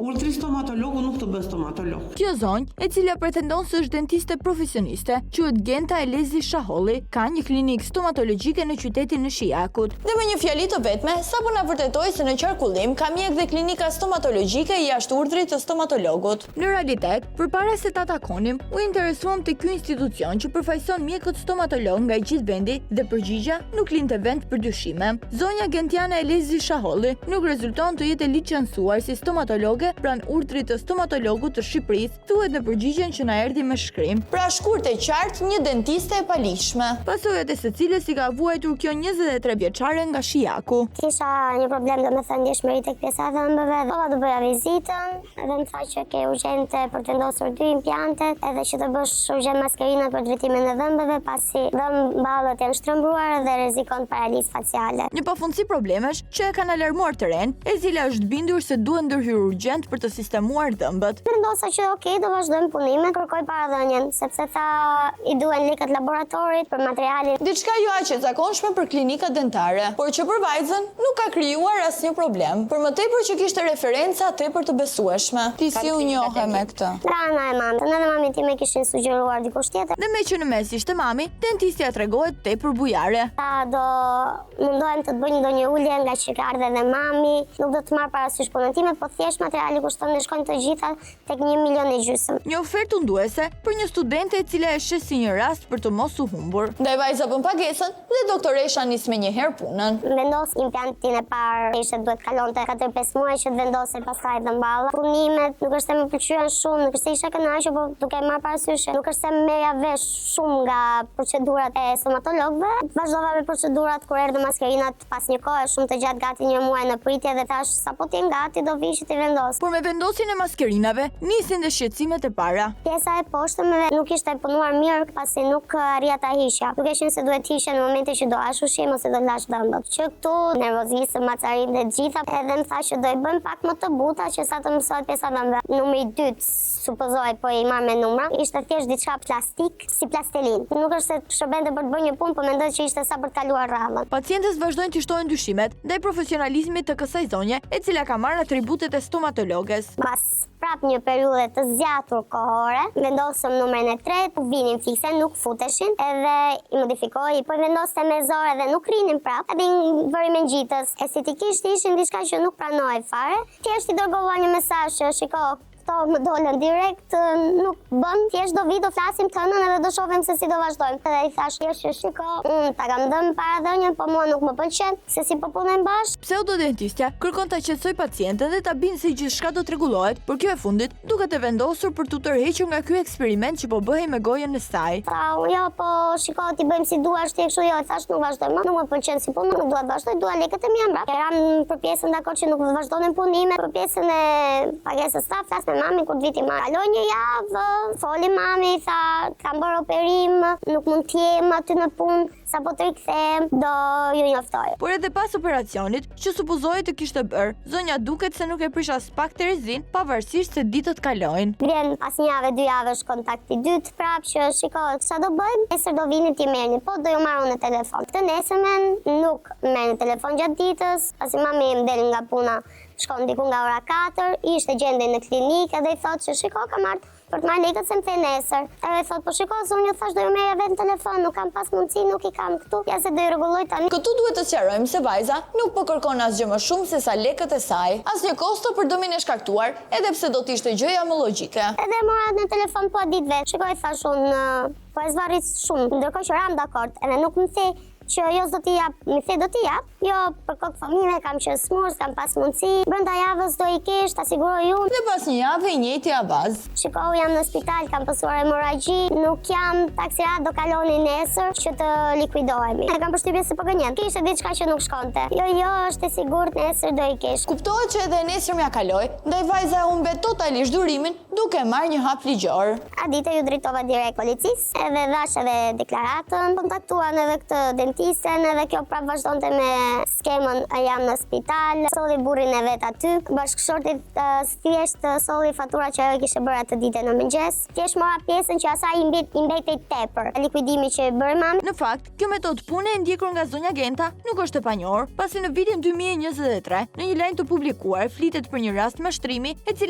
Ultri stomatologu nuk të bë stomatolog. Kjo zonjë, e cila pretendon se është dentiste profesioniste, quhet Genta Elezi Shaholli, ka një klinikë stomatologjike në qytetin e Shijakut. Dhe me një fjali të vetme, sapo na vërtetoi se në qarkullim ka mjek dhe klinika stomatologjike jashtë urdhrit të stomatologut. Në realitet, përpara se ta takonim, u interesuam te ky institucion që përfaqëson mjekët stomatolog nga i gjithë vendi dhe përgjigja nuk linte vend për dyshime. Zonja Gentiana Elezi Shaholli nuk rezulton të jetë licencuar si stomatologe pranë urdhrit të stomatologut të Shqipërisë, thuhet në përgjigjen që na erdhi me shkrim. Pra shkurt e qartë, një dentiste e palishme. Pasojat e secilës i ka vuajtur kjo 23 vjeçare nga Shijaku. Kisha një problem domethënë ndjeshmëri tek pjesa e dhëmbëve, dova të bëja vizitën, edhe më tha që ke urgjente për të vendosur 2 implantet, edhe që të bësh urgjent maskerina për drejtimin e dhëmbëve, pasi dhëmbët janë shtrëmbruar dhe rrezikon paralizë faciale. Një pafundësi problemesh që e kanë alarmuar terren, e cila është bindur se duhet ndërhyrë urgjent për të sistemuar dhëmbët. Vendosa që do vazhdojmë punimin, kërkoj paradhënien, sepse tha i duhen lekët laboratorit për materialin. Diçka jo aq e zakonshme për klinika dentare, por që për vajzën nuk ka krijuar asnjë problem. Për më tepër që kishte referenca tepër të besueshme. Ti si u njohe me këtë? Rana e mamës, edhe mami time kishin sugjeruar dikush tjetër. Dhe me që në mes ishte mami, dentistja tregohet tepër bujare. Ta do mundohem të bëj ndonjë ulje nga që ka ardhe dhe mami, nuk do të marr parasysh punën time, po thjesht materiali kushton ne shkojnë të gjitha tek 1,5 milion. Një ofertë unduese për një studente e cila e sheh si një rast për të mos u humbur. Ndaj vajza bën pagesën dhe doktoresha nis me një herë punën. Vendos implantin e parë, ishte duhet kalonte 4-5 muaj që të vendosej pastaj dhëmballa. Punimet nuk është se më pëlqyen shumë, nuk është se isha kënaqur, por duke marr parasysh, nuk është se merja vesh shumë nga procedurat e stomatologëve. Vazhdova me procedurat kur erdhi maskerinat pas një kohe shumë të gjatë, gati 1 muaj në pritje dhe thash sapo ti gati do vi që ti vendos. Por me vendosjen e maskerinave nisin dhe shqetësimet e para. Pjesa e poshtëmeve nuk ishte punuar mirë pasi nuk arria ta hiqja. Nuk ishin se duhet hiqja në momentin që do hash ushqim ose do lash dhëmbët. Që këtu nervozisëm, macarin dhe gjitha, edhe më tha që do i bëjmë pak më të buta që sa të mësohet pjesa dhëmbëve. Numri 2, supozoj, po i marr me numra, ishte thjesht diçka plastik si plastelin. Nuk është se shërbente për të bërë një punë, po mendoj që ishte sa për të kaluar radhën. Pacientës vazhdojnë të shtojnë dyshimet ndaj profesionalizmit të kësaj zonje, e cila ka marrë atributet e stomatologes. Pas prap një periudhe të zgjatur kohore, vendosëm numrin e 3, po vinin fikse, nuk futeshin, edhe i modifikoi, po i vendosë me zore dhe nuk rinin prap, edhe i bëri me ngjitës. Estetikisht ishin diçka që nuk pranoi fare. Thjesht i dërgova një mesazh që shiko, më dolën direkt, nuk bën, thjesht do vi do flasim të hënën edhe do shohim se si do vazhdojmë. Edhe i thash thjesht që shiko, ta kam dhënë paradhënien, po mua nuk më pëlqen, se si po punojmë bashkë. Pseudodentistja kërkon ta qetësoj pacienten dhe ta bindë se gjithçka do t'rregullohet, por kjo e fundit duket e vendosur për t'u tërhequr nga ky eksperiment që po bëhej me gojën e saj. Jo, po shiko, ti bëjmë si duash, ti kështu, jo, thash nuk vazhdojmë, nuk më pëlqen si punë, nuk dua të vazhdoj, dua lekët e mia mbrapa. Eram për pjesën dakord që nuk vazhdonin punime, për pjesën e pagesës sa flas me mami kur viti marr. Kaloi një javë, foli mami, tha, kam bërë operim, nuk mund të jem aty në punë, sapo të rikthehem, do ju njoftoj. Por edhe pas operacionit, që supozohet të kishte bërë, zonja duket se nuk e prish as pak Terezin, pavarësisht se ditët kalojnë. Vjen pas 1 javë, 2 javësh kontakti dytë prap që shiko, çfarë do bëjmë? Nesër do vini ti merrni, po do ju marrë në telefon. Këtë nesërmen nuk merr në telefon gjatë ditës, pasi mami më del nga puna. Shkon diku nga ora 4, ishte gjende në klinikë dhe i thotë që shiko kam ardhur për të marrë lekët se më the nesër. Edhe thotë po shiko zonjë, thash do ju merrja vetë në telefon, nuk kam pas mundësi, nuk i kam këtu, ja se do i rregulloj tani. Këtu duhet të sqarojmë se vajza nuk po kërkon asgjë më shumë se sa lekët e saj, asnjë kosto për dëmin e shkaktuar, edhe pse do të ishte gjëja më logjike. Edhe mora në telefon po ditë vetë. Shikoj thash unë po e zvarrit shumë, ndërkohë që ram dakord, edhe nuk më the që jo s'do t'i jap, mi the do t'i jap, jo për kokë fëmijëve kam qenë smurs, kam pas mundësi, brenda javës do i kesh, ta siguroj unë. Dhe pas një javë i njëjti avaz. Shikoj jam në spital, kam pasur hemoragji, nuk jam taksirat, do kaloni nesër që të likuidohemi. E kam përshtypjen se po gënjen. Kishte diçka që nuk shkonte. Jo, është e sigurt, nesër do i kesh. Kuptohet që edhe nesër mja kaloi, ndaj vajza humbe totalisht durimin, duke marrë një hap ligjor. A ditë ju drejtova direkt policisë, edhe dhash edhe deklaratën, kontaktuan edhe këtë dentisten, edhe kjo prap vazhdonte me skemën jam në spital, solli burrin e vet aty, bashkëshortit thjesht solli fatura që ajo kishte bërë atë ditë në mëngjes. Thjesht mora pjesën që asaj i mbetej tepër. Likuidimi që e bëri mami. Në fakt, kjo metodë pune e ndjekur nga zonja Genta nuk është e panjohur, pasi në vitin 2023, në një lajm të publikuar, flitet për një rast mashtrimi e cili